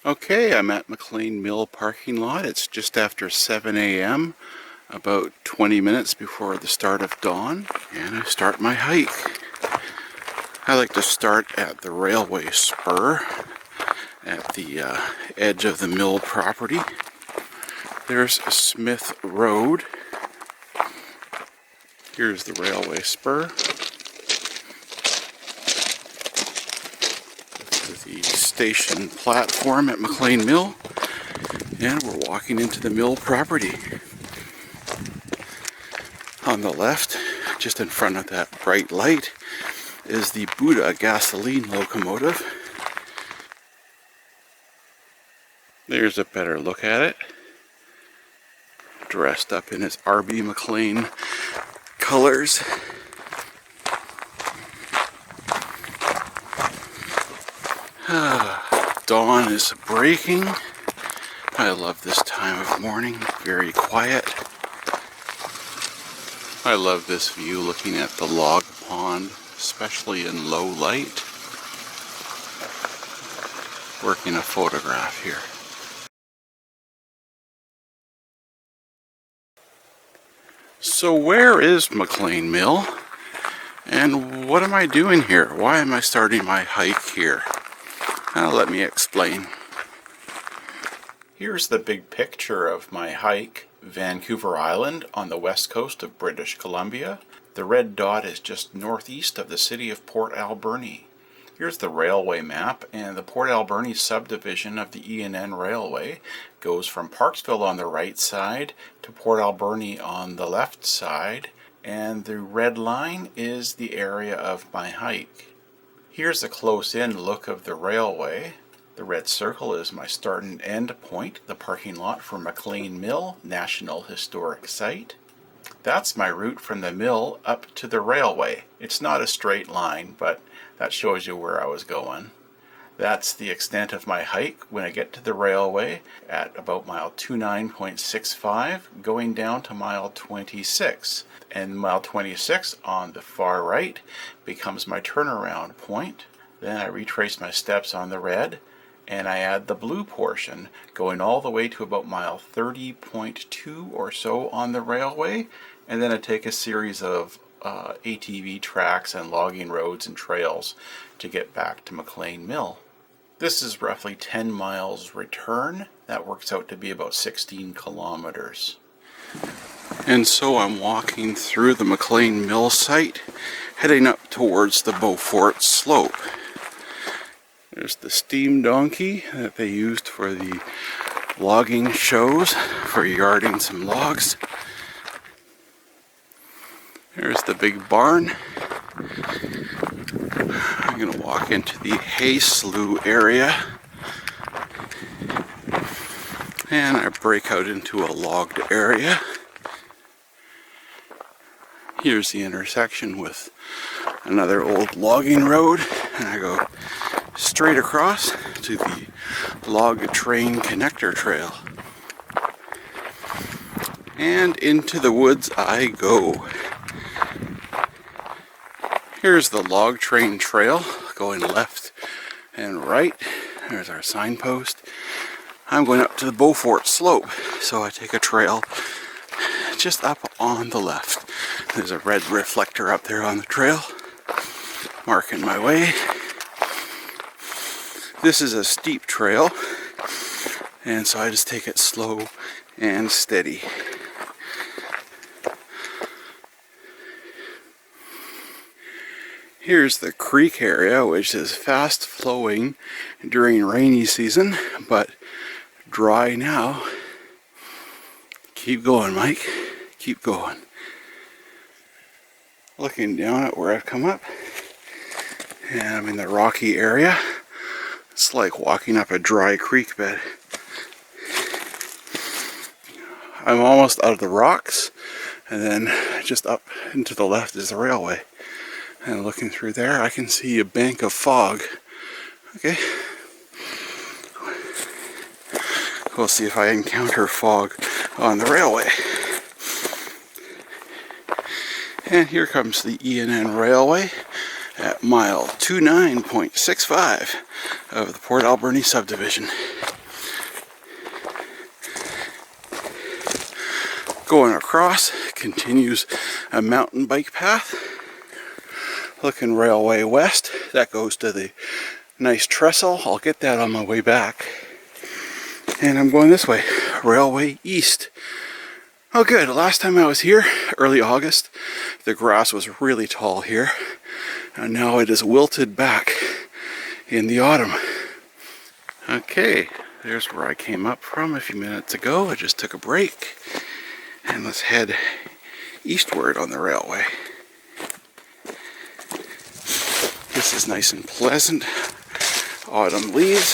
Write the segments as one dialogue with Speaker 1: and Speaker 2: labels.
Speaker 1: Okay, I'm at McLean Mill parking lot. It's just after 7 a.m., about 20 minutes before the start of dawn, and I start my hike. I like to start at the railway spur at the edge of the mill property. There's Smith Road. Here's the railway spur. The station platform at McLean Mill, and we're walking into the mill property. On the left, just in front of that bright light, is the Buddha gasoline locomotive. There's a better look at it, dressed up in its R.B. McLean colors. Dawn is breaking. I love this time of morning, very quiet. I love this view looking at the log pond, especially in low light. Working a photograph here. So where is McLean Mill? And what am I doing here? Why am I starting my hike here? Let me explain. Here's the big picture of my hike, Vancouver Island on the west coast of British Columbia. The red dot is just northeast of the city of Port Alberni. Here's the railway map, and the Port Alberni subdivision of the E&N Railway goes from Parksville on the right side to Port Alberni on the left side, and the red line is the area of my hike. Here's a close-in look of the railway. The red circle is my start and end point, the parking lot for McLean Mill National Historic Site. That's my route from the mill up to the railway. It's not a straight line, but that shows you where I was going. That's the extent of my hike when I get to the railway at about mile 29.65, going down to mile 26. And mile 26 on the far right becomes my turnaround point. Then I retrace my steps on the red, and I add the blue portion, going all the way to about mile 30.2 or so on the railway, and then I take a series of ATV tracks and logging roads and trails to get back to McLean Mill. This is roughly 10 miles return. That works out to be about 16 kilometers. And so I'm walking through the McLean Mill site, heading up towards the Beaufort slope. There's the steam donkey that they used for the logging shows, for yarding some logs. There's the big barn. I'm going to walk into the hay slough area, and I break out into a logged area. Here's the intersection with another old logging road, and I go straight across to the log train connector trail. And into the woods I go. Here's the log train trail going left and right. There's our signpost. I'm going up to the Beaufort slope, so I take a trail just up on the left. There's a red reflector up there on the trail, marking my way. This is a steep trail, and so I just take it slow and steady. Here's the creek area, which is fast flowing during rainy season, but dry now. Keep going, Mike. Keep going. Looking down at where I've come up, and I'm in the rocky area. It's like walking up a dry creek bed. I'm almost out of the rocks, and then just up and to the left is the railway. And looking through there, I can see a bank of fog. Okay. We'll see if I encounter fog on the railway. And here comes the E&N Railway at mile 29.65 of the Port Alberni subdivision. Going across continues a mountain bike path. Looking railway west. That goes to the nice trestle. I'll get that on my way back. And I'm going this way, railway east. Oh good, last time I was here, early August, the grass was really tall here. And now it is wilted back in the autumn. Okay, there's where I came up from a few minutes ago. I just took a break. And let's head eastward on the railway. This is nice and pleasant. Autumn leaves.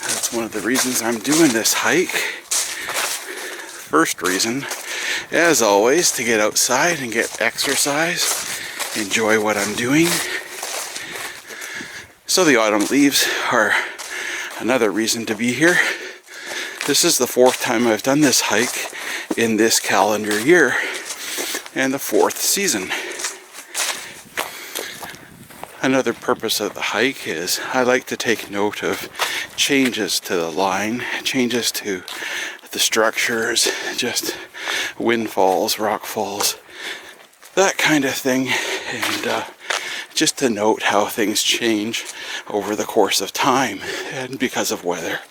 Speaker 1: That's one of the reasons I'm doing this hike. First reason, as always, to get outside and get exercise, enjoy what I'm doing. So the autumn leaves are another reason to be here. This is the 4th time I've done this hike in this calendar year, and the 4th season. Another purpose of the hike is I like to take note of changes to the line, changes to the structures, just windfalls, rock falls, that kind of thing, and just to note how things change over the course of time and because of weather.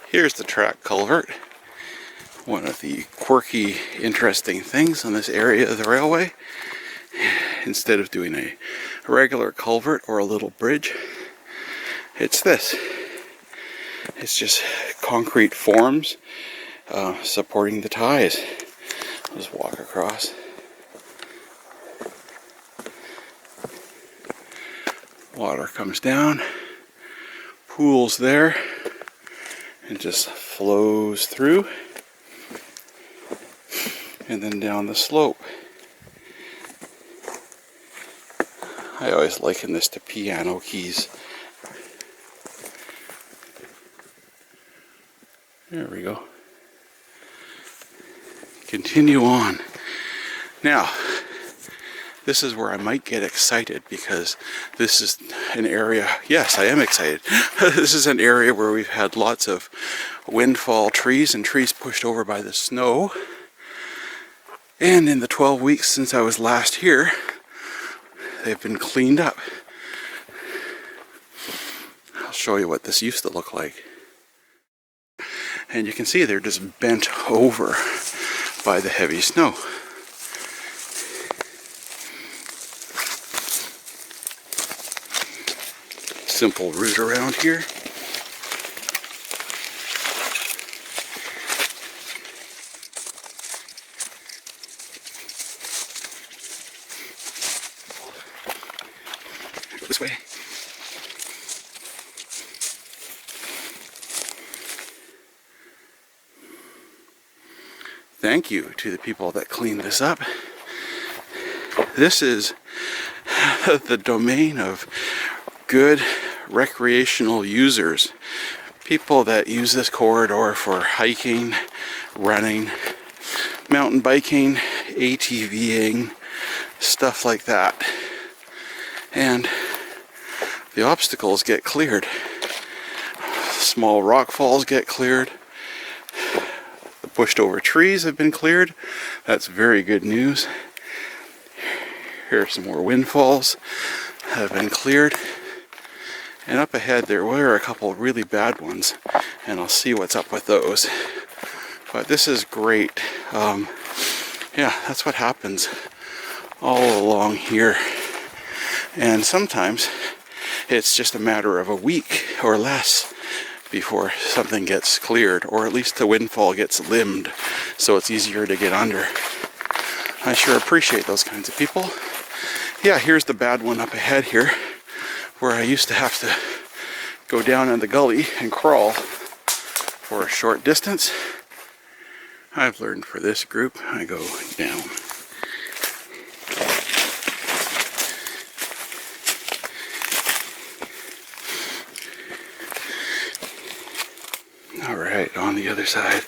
Speaker 1: Here's the track culvert. One of the quirky, interesting things on this area of the railway. Instead of doing a regular culvert or a little bridge, it's this. It's just concrete forms supporting the ties. I'll just walk across. Water comes down, pools there, and just flows through, and then down the slope. I always liken this to piano keys. There we go. Continue on. Now, this is where I might get excited because this is an area, yes, I am excited. This is an area where we've had lots of windfall trees and trees pushed over by the snow. And in the 12 weeks since I was last here, they've been cleaned up. I'll show you what this used to look like. And you can see they're just bent over by the heavy snow. Simple route around here. Go this way. Thank you to the people that cleaned this up. This is the domain of good recreational users. People that use this corridor for hiking, running, mountain biking, ATVing, stuff like that. And the obstacles get cleared. Small rock falls get cleared. The pushed over trees have been cleared. That's very good news. Here are some more windfalls have been cleared. And up ahead there were a couple of really bad ones, and I'll see what's up with those. But this is great. Yeah, that's what happens all along here. And sometimes it's just a matter of a week or less before something gets cleared, or at least the windfall gets limbed so it's easier to get under. I sure appreciate those kinds of people. Yeah, here's the bad one up ahead here, where I used to have to go down in the gully and crawl for a short distance. I've learned for this group, I go down. All right, on the other side.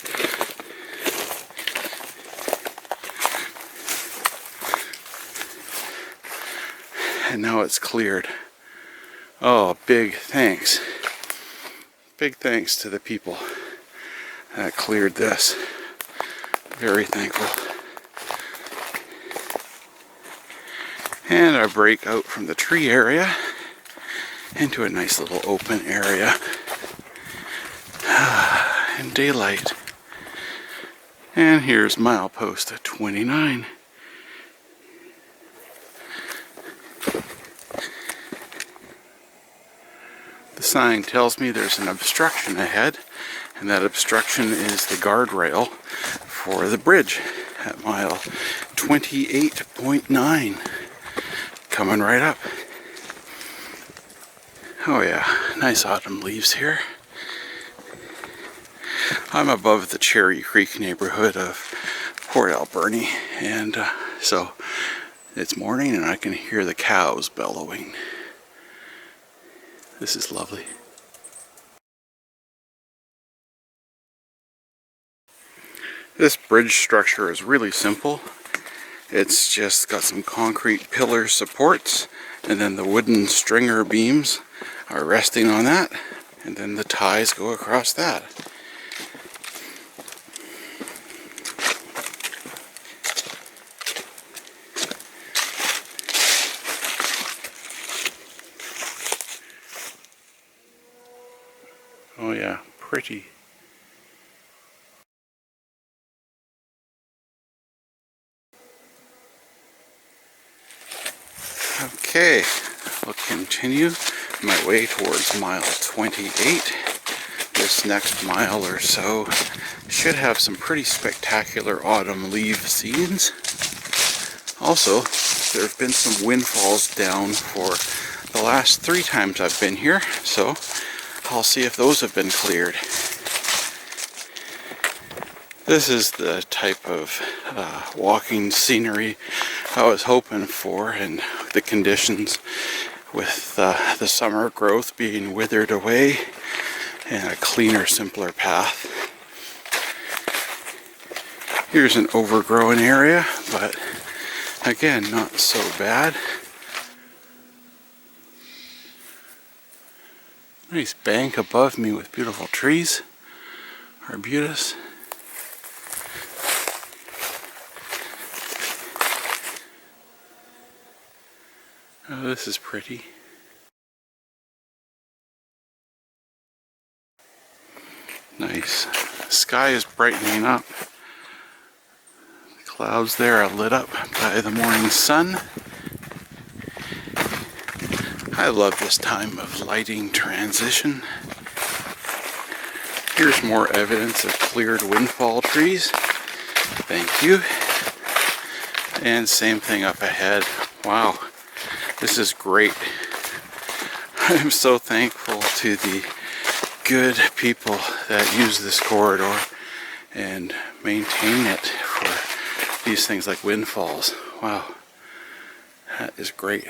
Speaker 1: And now it's cleared. Oh, big thanks. Big thanks to the people that cleared this. Very thankful. And I break out from the tree area into a nice little open area in daylight. And here's milepost 29. The sign tells me there's an obstruction ahead, and that obstruction is the guardrail for the bridge at mile 28.9. Coming right up. Oh yeah, nice autumn leaves here. I'm above the Cherry Creek neighborhood of Port Alberni, and so it's morning and I can hear the cows bellowing. This is lovely. This bridge structure is really simple. It's just got some concrete pillar supports, and then the wooden stringer beams are resting on that, and then the ties go across that. Oh yeah, pretty. Okay, I'll continue my way towards mile 28. This next mile or so should have some pretty spectacular autumn leaf scenes. Also, there have been some windfalls down for the last 3 times I've been here, so I'll see if those have been cleared. This is the type of walking scenery I was hoping for, and the conditions with the summer growth being withered away and a cleaner, simpler path. Here's an overgrown area, but again, not so bad. Nice bank above me with beautiful trees. Arbutus. Oh, this is pretty. Nice. The sky is brightening up. The clouds there are lit up by the morning sun. I love this time of lighting transition. Here's more evidence of cleared windfall trees. Thank you. And same thing up ahead. Wow. This is great. I'm so thankful to the good people that use this corridor and maintain it for these things like windfalls. Wow, that is great.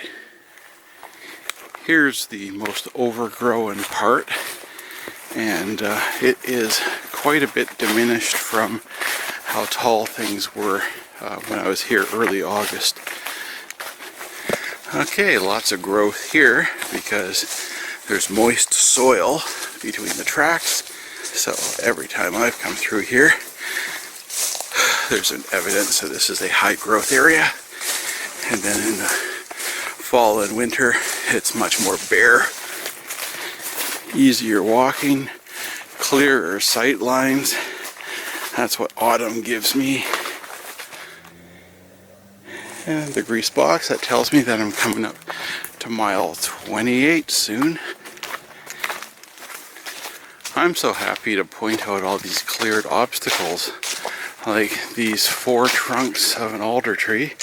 Speaker 1: Here's the most overgrown part, and it is quite a bit diminished from how tall things were when I was here early August. Okay, lots of growth here because there's moist soil between the tracks. So every time I've come through here, there's an evidence that this is a high growth area. And then in the fall and winter, it's much more bare. Easier walking, clearer sight lines. That's what autumn gives me. And the grease box, that tells me that I'm coming up to mile 28 soon. I'm so happy to point out all these cleared obstacles, like these 4 trunks of an alder tree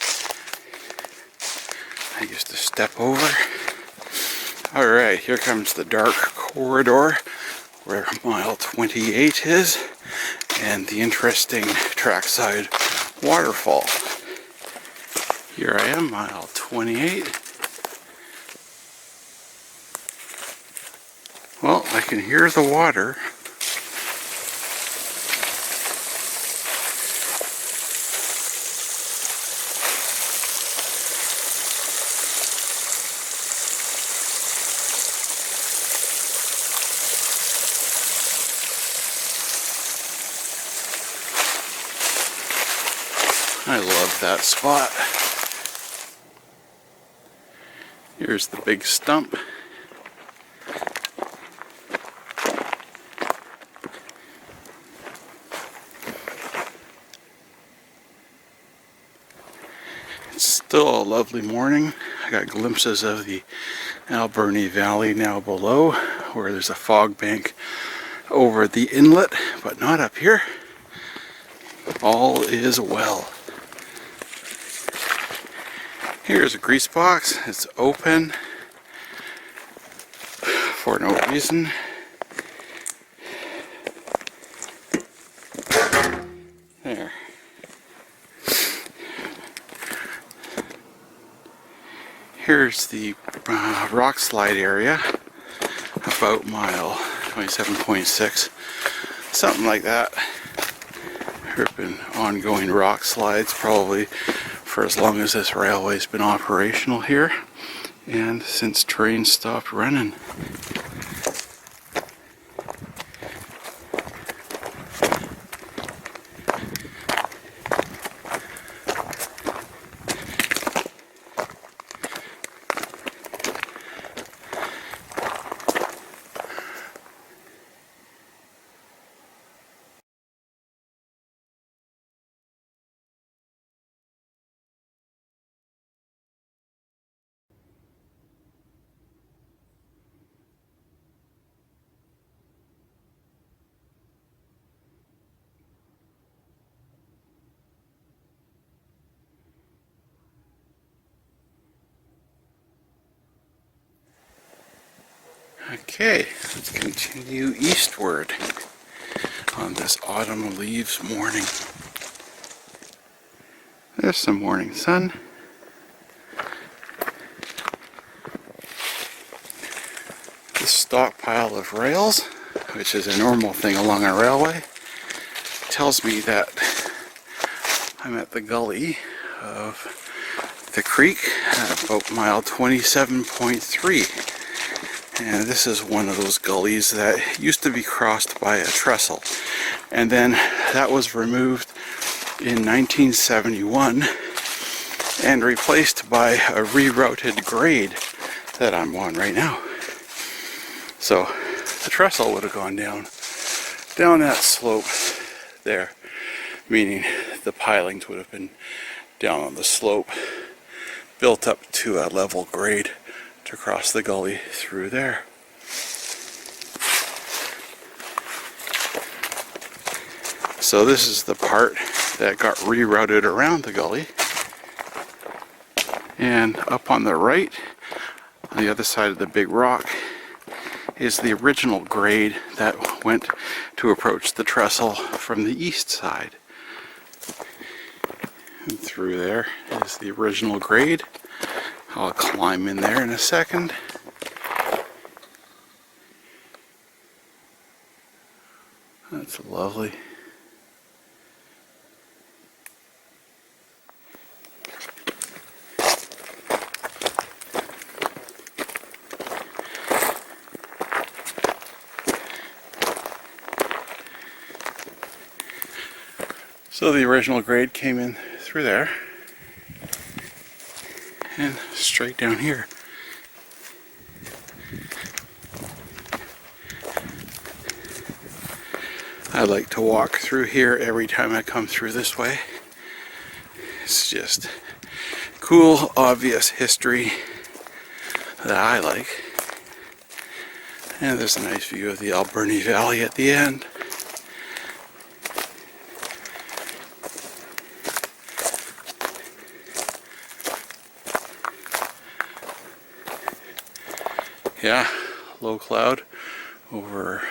Speaker 1: I used to step over. Alright, here comes the dark corridor where mile 28 is, and the interesting trackside waterfall. Here I am, mile 28. Well, I can hear the water. I love that spot. Here's the big stump. It's still a lovely morning. I got glimpses of the Alberni Valley now below, where there's a fog bank over the inlet, but not up here. All is well. Here's a grease box. It's open for no reason. There. Here's the rock slide area, about mile 27.6, something like that. There have been ongoing rock slides probably for as long as this railway's been operational here, and since trains stopped running. Okay, let's continue eastward on this autumn leaves morning. There's some morning sun. This stockpile of rails, which is a normal thing along a railway, tells me that I'm at the gully of the creek at about mile 27.3. And this is one of those gullies that used to be crossed by a trestle, and then that was removed in 1971 and replaced by a rerouted grade that I'm on right now. So the trestle would have gone down that slope there, meaning the pilings would have been down on the slope, built up to a level grade to cross the gully through there. So this is the part that got rerouted around the gully, and up on the right, on the other side of the big rock, is the original grade that went to approach the trestle from the east side. And through there is the original grade. I'll climb in there in a second. That's lovely. So the original grade came in through there and straight down here. I like to walk through here every time I come through this way. It's just cool, obvious history that I like. And there's a nice view of the Alberni Valley at the end. Yeah, low cloud over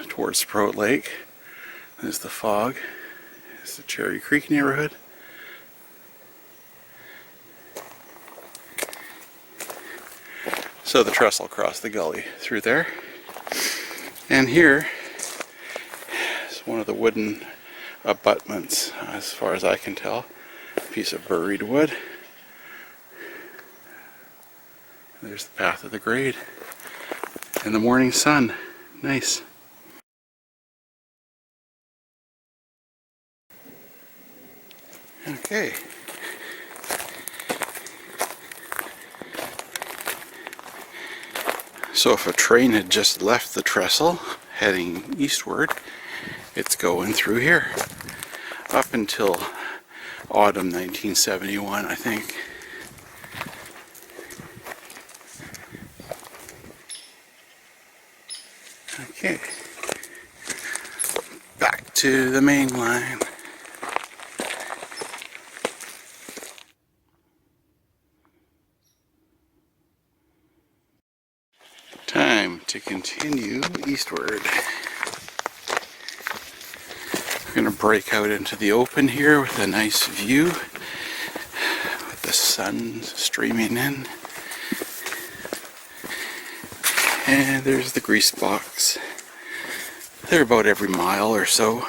Speaker 1: towards Sprout Lake. There's the fog. There's the Cherry Creek neighborhood. So the trestle crossed the gully through there. And here is one of the wooden abutments, as far as I can tell. A piece of buried wood. There's the path of the grade. And the morning sun. Nice. Okay, So if a train had just left the trestle heading eastward, it's going through here up until autumn 1971, I think. Okay, back to the main line. Time to continue eastward. We're going to break out into the open here with a nice view with the sun streaming in. And there's the grease box. They're about every mile or so.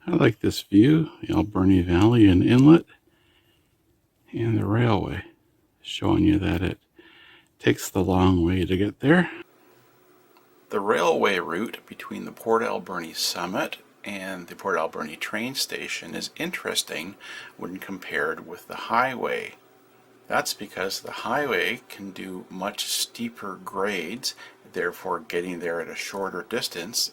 Speaker 1: I like this view, the Alberni Valley and Inlet, and the railway, showing you that it takes the long way to get there. The railway route between the Port Alberni summit and the Port Alberni train station is interesting when compared with the highway. That's because the highway can do much steeper grades, therefore getting there at a shorter distance,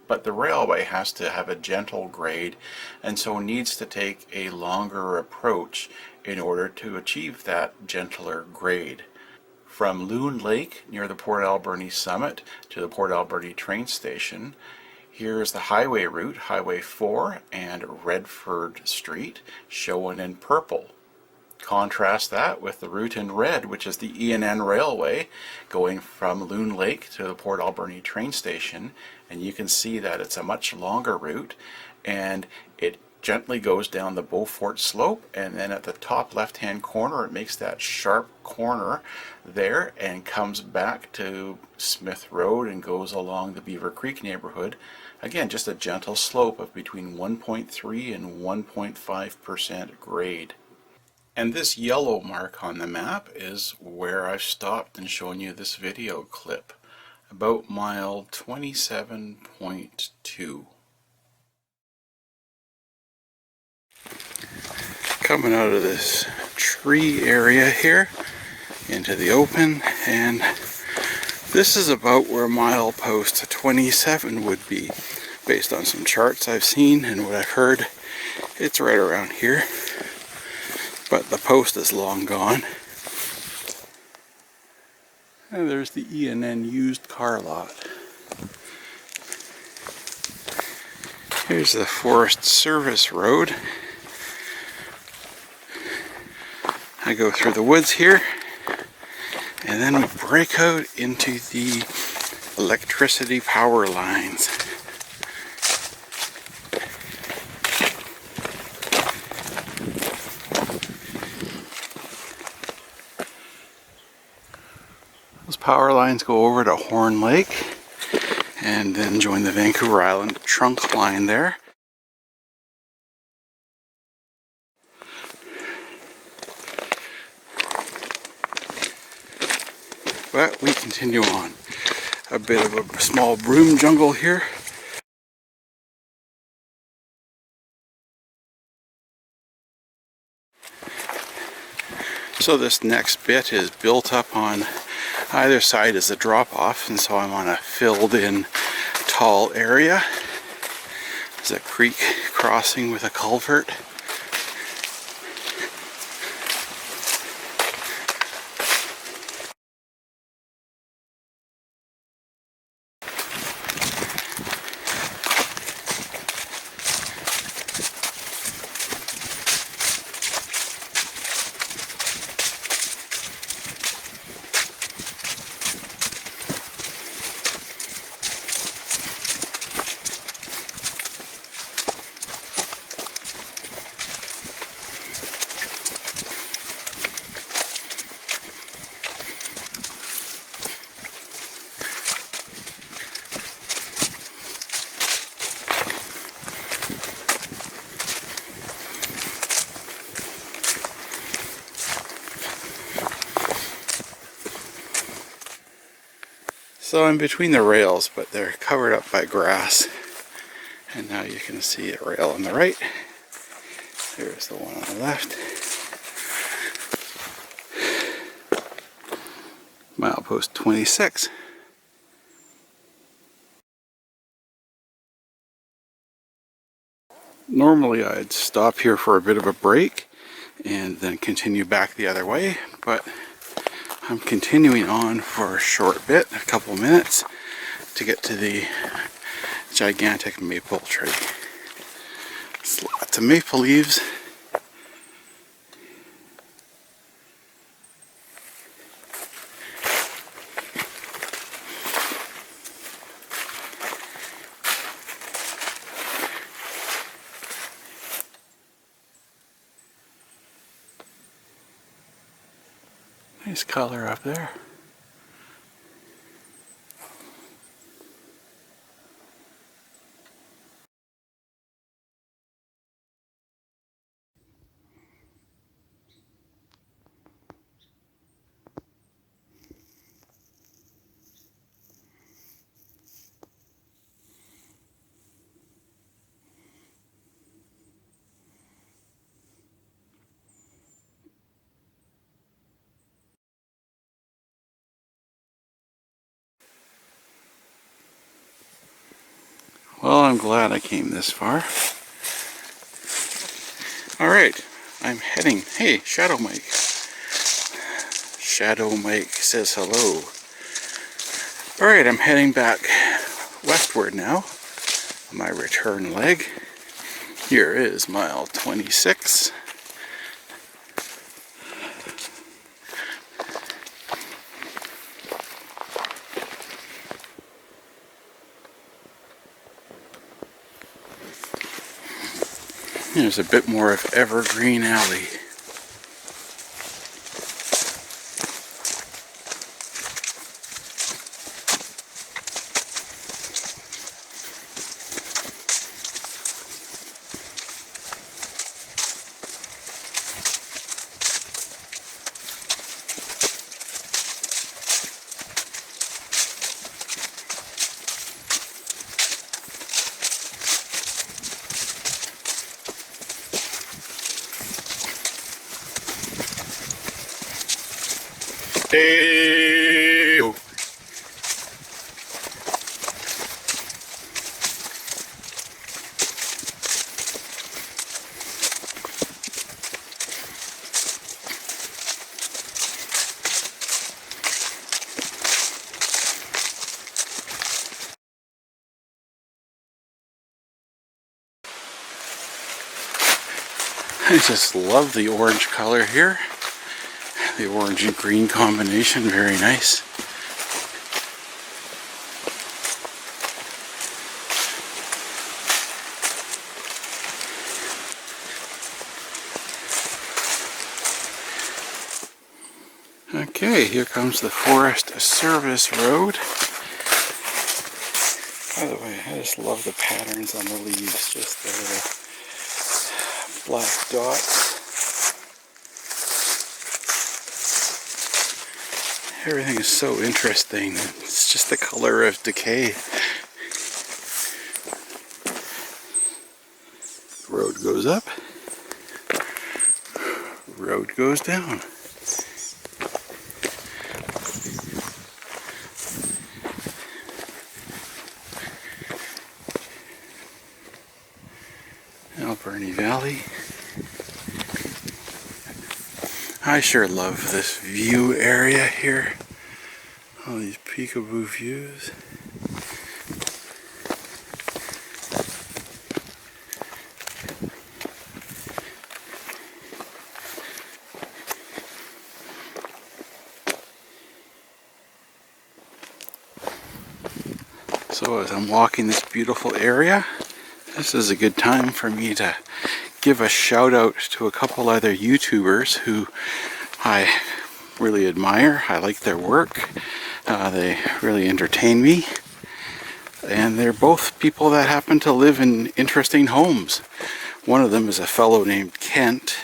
Speaker 1: but the railway has to have a gentle grade and so needs to take a longer approach in order to achieve that gentler grade. From Loon Lake near the Port Alberni summit to the Port Alberni train station, here's the highway route, Highway 4 and Redford Street, shown in purple. Contrast that with the route in red, which is the E&N Railway, going from Loon Lake to the Port Alberni train station, and you can see that it's a much longer route, and it gently goes down the Beaufort slope, and then at the top left hand corner it makes that sharp corner there and comes back to Smith Road and goes along the Beaver Creek neighborhood. Again, just a gentle slope of between 1.3 and 1.5% grade. And this yellow mark on the map is where I've stopped and shown you this video clip, about mile 27.2. Coming out of this tree area here into the open, and this is about where milepost 27 would be based on some charts I've seen and what I've heard. It's right around here, but the post is long gone. And there's the E&N used car lot. Here's the Forest Service Road. I go through the woods here, and then we break out into the electricity power lines. Those power lines go over to Horn Lake and then join the Vancouver Island trunk line there. But we continue on. A bit of a small broom jungle here. So this next bit is built up on either side is a drop-off, and so I'm on a filled-in tall area. There's a creek crossing with a culvert.
Speaker 2: So I'm between the rails, but they're covered up by grass. And now you can see a rail on the right. There's the one on the left. Milepost 26. Normally I'd stop here for a bit of a break and then continue back the other way, but I'm continuing on for a short bit, a couple minutes, to get to the gigantic maple tree. It's lots of maple leaves. Nice color up there. Well, I'm glad I came this far. Alright, I'm heading. Hey, Shadow Mike. Shadow Mike says hello. Alright, I'm heading back westward now on my return leg. Here is mile 26. There's a bit more of Evergreen Alley. Hey! I just love the orange color here. The orange and green combination, very nice. Okay, here comes the Forest Service Road. By the way, I just love the patterns on the leaves, just the black dots. Everything is so interesting. It's just the color of decay. Road goes up. Road goes down. Alberni Valley. I sure love this view area here. All these peekaboo views. So as I'm walking this beautiful area, this is a good time for me to give a shout out to a couple other YouTubers who I really admire. I like their work. They really entertain me. And they're both people that happen to live in interesting homes. One of them is a fellow named Kent,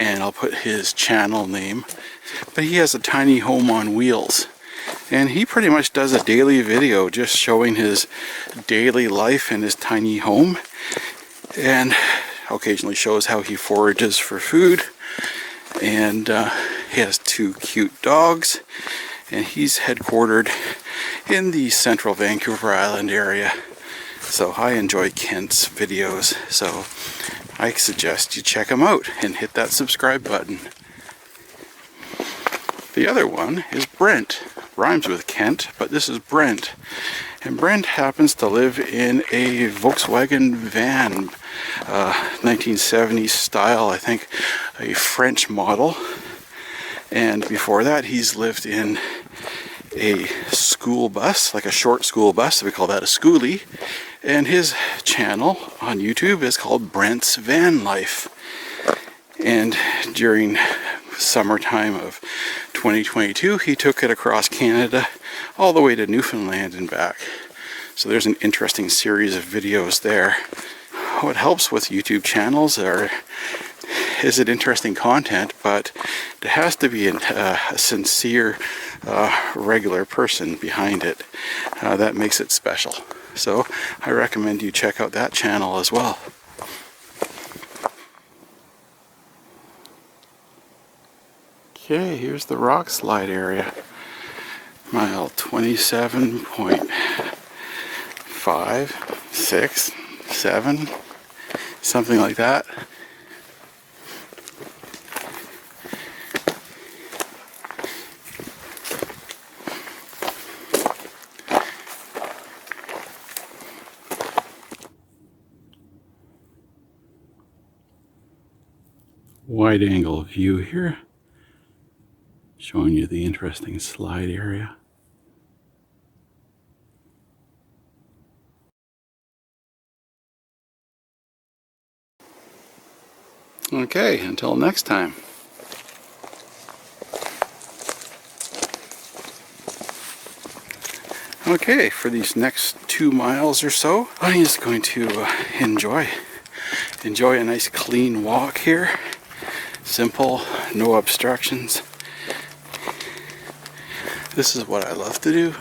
Speaker 2: and I'll put his channel name. But he has a tiny home on wheels. And he pretty much does a daily video just showing his daily life in his tiny home, and occasionally shows how he forages for food. And he has 2 cute dogs, and he's headquartered in the central Vancouver Island area. So I enjoy Kent's videos, so I suggest you check him out and hit that subscribe button. The other one is Brent. Rhymes with Kent, but this is Brent. And Brent happens to live in a Volkswagen van, 1970s style, I think, a French model. And before that, he's lived in a school bus, like a short school bus, we call that a schoolie. And his channel on YouTube is called Brent's Van Life. And during summertime of 2022, he took it across Canada all the way to Newfoundland and back. So there's an interesting series of videos there. What helps with YouTube channels is it interesting content, but it has to be a sincere, regular person behind it. That makes it special. So I recommend you check out that channel as well. Okay, here's the rock slide area. Mile 27.5, 6, 7, something like that. Wide angle view here, showing you the interesting slide area. Okay, until next time. Okay, for these next 2 miles or so, I'm just going to enjoy a nice clean walk here. Simple, no obstructions. This is what I love to do.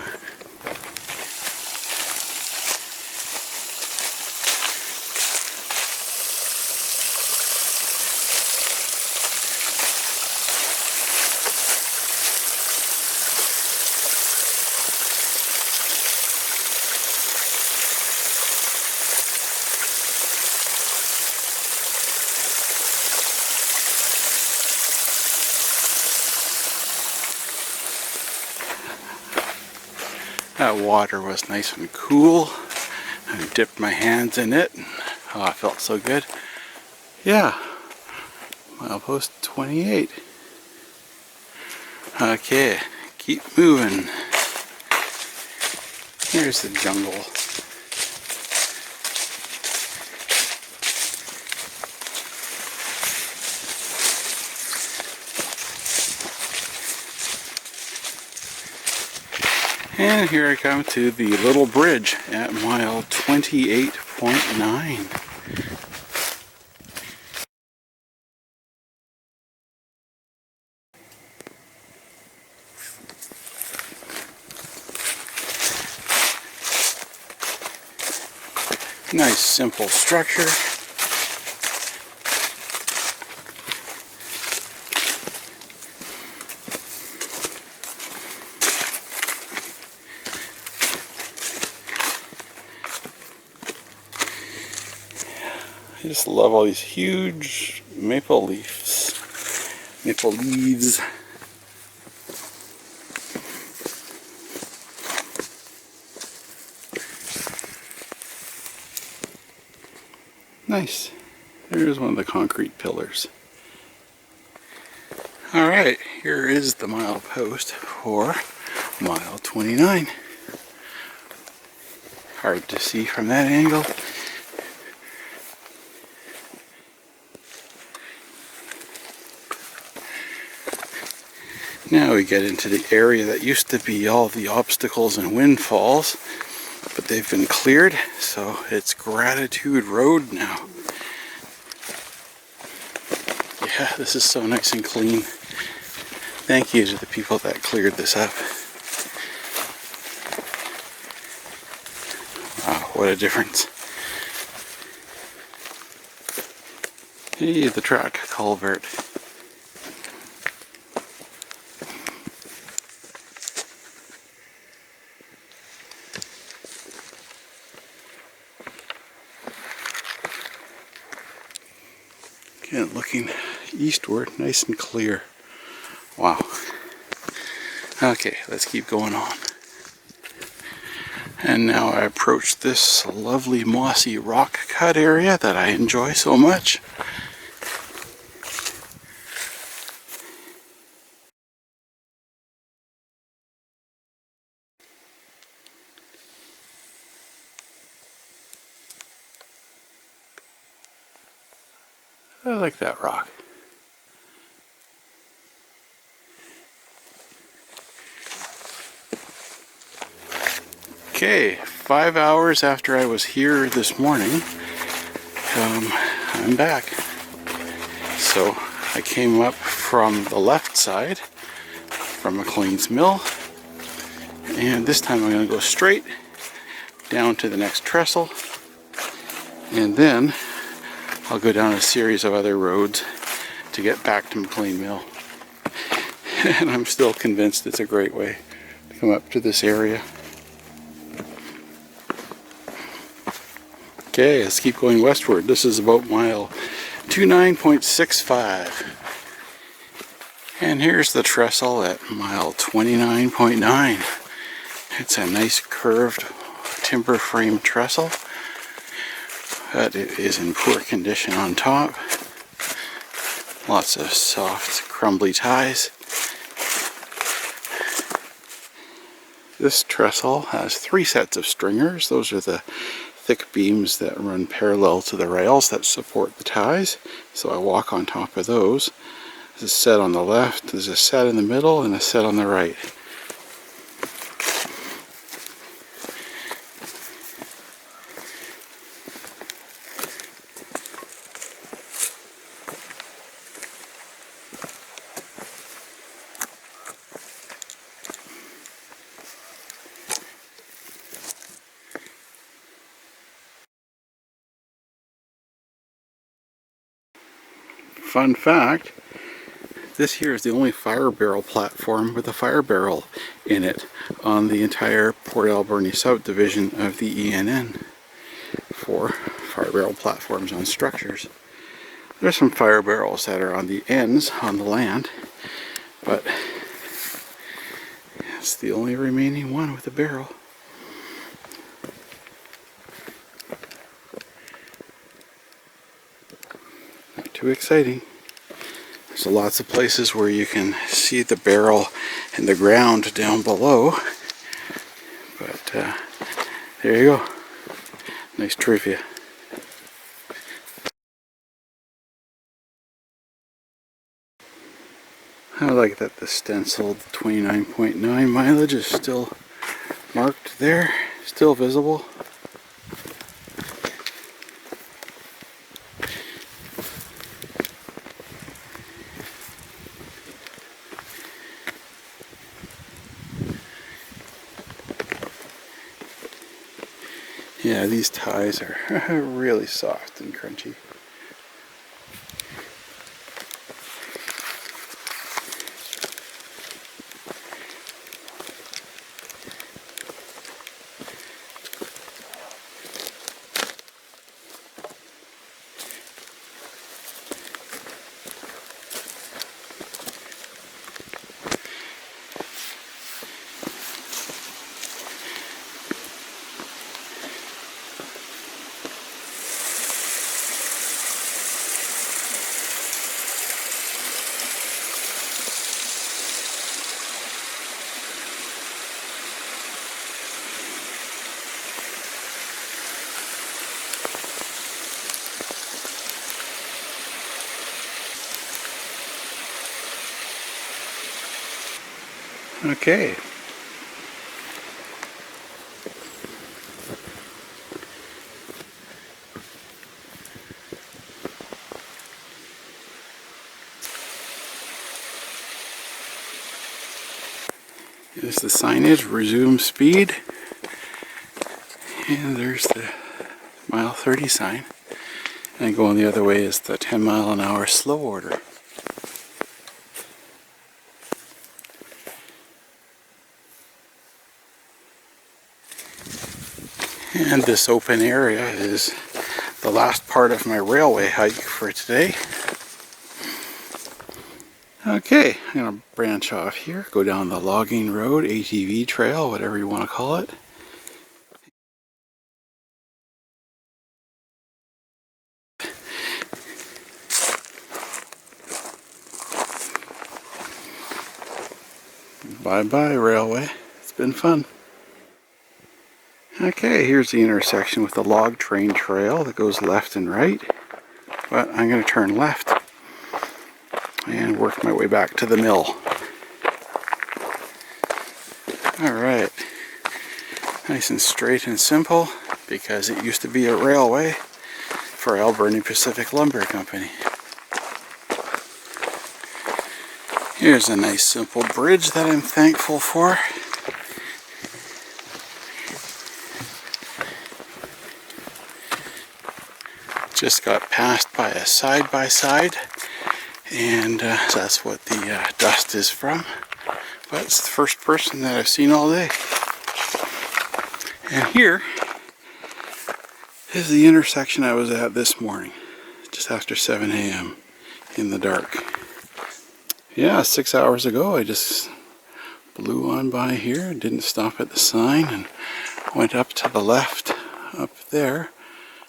Speaker 2: That water was nice and cool. I dipped my hands in it. Oh, it felt so good. Yeah, milepost 28. Okay, keep moving. Here's the jungle. And here I come to the little bridge at mile 28.9. Nice simple structure. I just love all these huge maple leaves. Nice. There's one of the concrete pillars. Alright, here is the milepost for mile 29. Hard to see from that angle. Now we get into the area that used to be all the obstacles and windfalls, but they've been cleared, so it's Gratitude Road now. Yeah, this is so nice and clean. Thank you to the people that cleared this up. what a difference. Hey, the track culvert. Again, looking eastward, nice and clear. Wow. Okay, let's keep going on. And now I approach this lovely mossy rock cut area that I enjoy so much. I like that rock. Okay, 5 hours after I was here this morning, I'm back. So I came up from the left side, from McLean's Mill, and this time I'm going to go straight down to the next trestle, and then I'll go down a series of other roads to get back to McLean Mill. And I'm still convinced it's a great way to come up to this area. Okay, let's keep going westward. This is about mile 29.65. And here's the trestle at mile 29.9. It's a nice curved timber frame trestle, but it is in poor condition on top. Lots of soft, crumbly ties. This trestle has 3 sets of stringers. Those are the thick beams that run parallel to the rails that support the ties. So I walk on top of those. There's a set on the left, there's a set in the middle, and a set on the right. Fun fact, this here is the only fire barrel platform with a fire barrel in it on the entire Port Alberni subdivision of the E&N for fire barrel platforms on structures. There's some fire barrels that are on the ends on the land, but it's the only remaining one with a barrel. Not too exciting. There's lots of places where you can see the barrel in the ground down below, but there you go. Nice trivia. I like that the stenciled 29.9 mileage is still marked there, still visible. Yeah, these ties are really soft and crunchy. Okay. Here's the signage, resume speed. And there's the mile 30 sign. And going the other way is the 10-mile-an-hour slow order. And this open area is the last part of my railway hike for today. Okay, I'm going to branch off here, go down the logging road, ATV trail, whatever you want to call it. Bye-bye, railway. It's been fun. Okay, here's the intersection with the log train trail that goes left and right. But I'm going to turn left and work my way back to the mill. Alright. Nice and straight and simple, because it used to be a railway for Alberni Pacific Lumber Company. Here's a nice simple bridge that I'm thankful for. Just got passed by a side-by-side, and that's what the dust is from. But it's the first person that I've seen all day. And here is the intersection I was at this morning, just after 7 a.m. in the dark. Yeah, 6 hours ago I just blew on by here, didn't stop at the sign, and went up to the left. Up there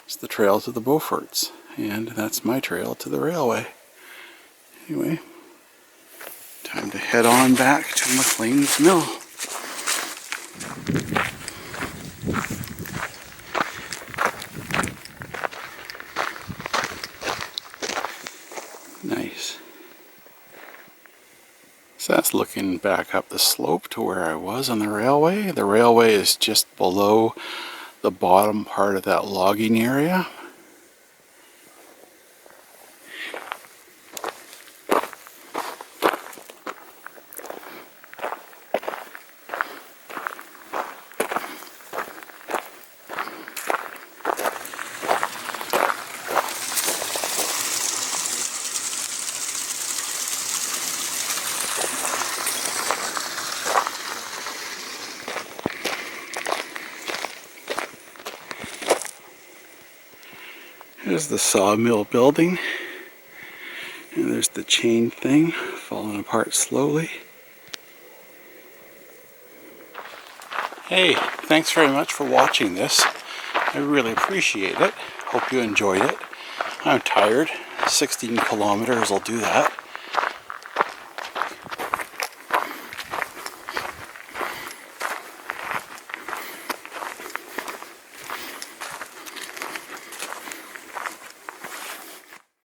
Speaker 2: is the trail to the Beauforts, and that's my trail to the railway. Anyway, time to head on back to McLean Mill. Nice. So that's looking back up the slope to where I was on the railway. The railway is just below the bottom part of that logging area. There's the sawmill building, and there's the chain thing falling apart slowly. Hey, thanks very much for watching this. I really appreciate it. Hope you enjoyed it. I'm tired. 16 kilometers will do that.